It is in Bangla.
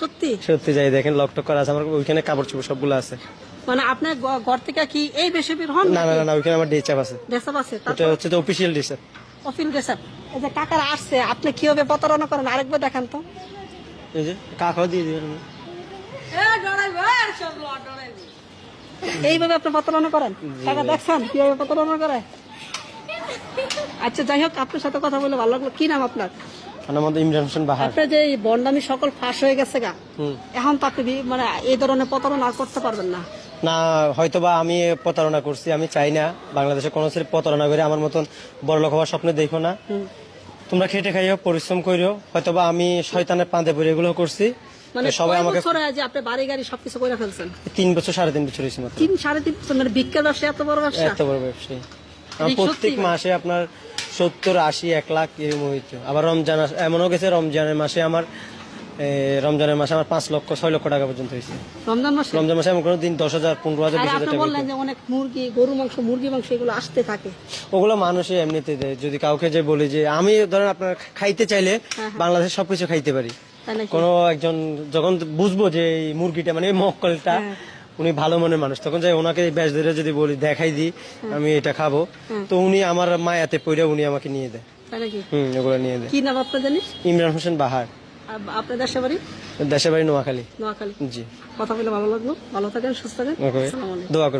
সত্যি সত্যি যাই দেখেন লক টক করা আছে আমার ওইখানে কাপড় চোপড় সবগুলো আছে। মানে আপনার ঘর থেকে কি এই বেশি বের হন? না না না ওইখানে আমার ডিচাপ আছে। ড্রেসআপ আছে, ওটা হচ্ছে তো অফিসিয়াল ডিচাপ। অফিল ড্রেসআপ। এই যে কাকারা আসছে, আপনি কিভাবে প্রতারণা করেন আরেকবার দেখান তো। এই যে কাকাও দিয়ে দিবেন। এইভাবে আপনি প্রতারণা করেন? কাকা দেখছেন কিভাবে প্রতারণা করে? আচ্ছা যাই হোক, আপনার সাথে কথা বলে ভালো লাগলো। কি নাম আপনার? আমার মধ্যে ইমরান হোসেন বাহার। আপনার যে এই বন্ডামি সকল ফাঁস হয়ে গেছে গা, এখন তো আপনি মানে এই ধরনের প্রতারণা আর করতে পারবেন না। না হয়তোবা আমি প্রতারণা করছি, আমি চাই না বাংলাদেশে কোনো ছেলে প্রতারণা করে আমার মতন বড় লোক হওয়ার স্বপ্ন দেখো না। তোমরা খেটে খাইও, পরিশ্রম করিও। হয়তোবা আমি শয়তানের পান্তে পড়ে এগুলো করছি। মানে সবাই আমাকে যে আপনি বাড়ি গাড়ি সবকিছু করে ফেলছেন? 3 বছর 3.5 বছর হয়েছে মাত্র। 3-3.5 বছর? মানে ভিক্ষা ব্যবসা এত বড় ব্যবসা? এত বড় ব্যবসায়ী আমার প্রত্যেক মাসে আপনার 70-80-1 লাখ এরকম হইতো। আবার রমজান এমনও গেছে রমজানের মাসে আমার 5 লক্ষ 6 লক্ষ টাকা পর্যন্ত হয়েছে। রমজান মাসে এমন কোনো দিন 10,000 15,000 20,000 টাকা। বললেন যে অনেক মুরগি, গরু মাংস, মুরগি মাংস এগুলো আসতে থাকে। ওগুলো মানুষই এমনিতে দেয়। যদি কাউকে যে বলি যে আমি ধরেন আপনার খাইতে চাইলে বাংলাদেশে সবকিছু খাইতে পারি। কোনো একজন যখন বুঝবো যে এই মুরগিটা মানে মক্কলটা উনি ভালো মনের মানুষ, তখন যাই ওনাকে ব্যাস ধরে যদি বলি দেখাই দিই আমি এটা খাবো, তো উনি আমার মায়াতে পড়ে উনি আমাকে নিয়ে দেয়। ওগুলো নিয়ে দেয়। কি নাম আপনার জানিস? ইমরান হোসেন বাহার। আপনার দেশের বাড়ি? দেশের বাড়ি নোয়াখালী। নোয়াখালী। জি। কথা বলে ভালো লাগলো। ভালো থাকেন, সুস্থ থাকেন। দোয়া করবেন।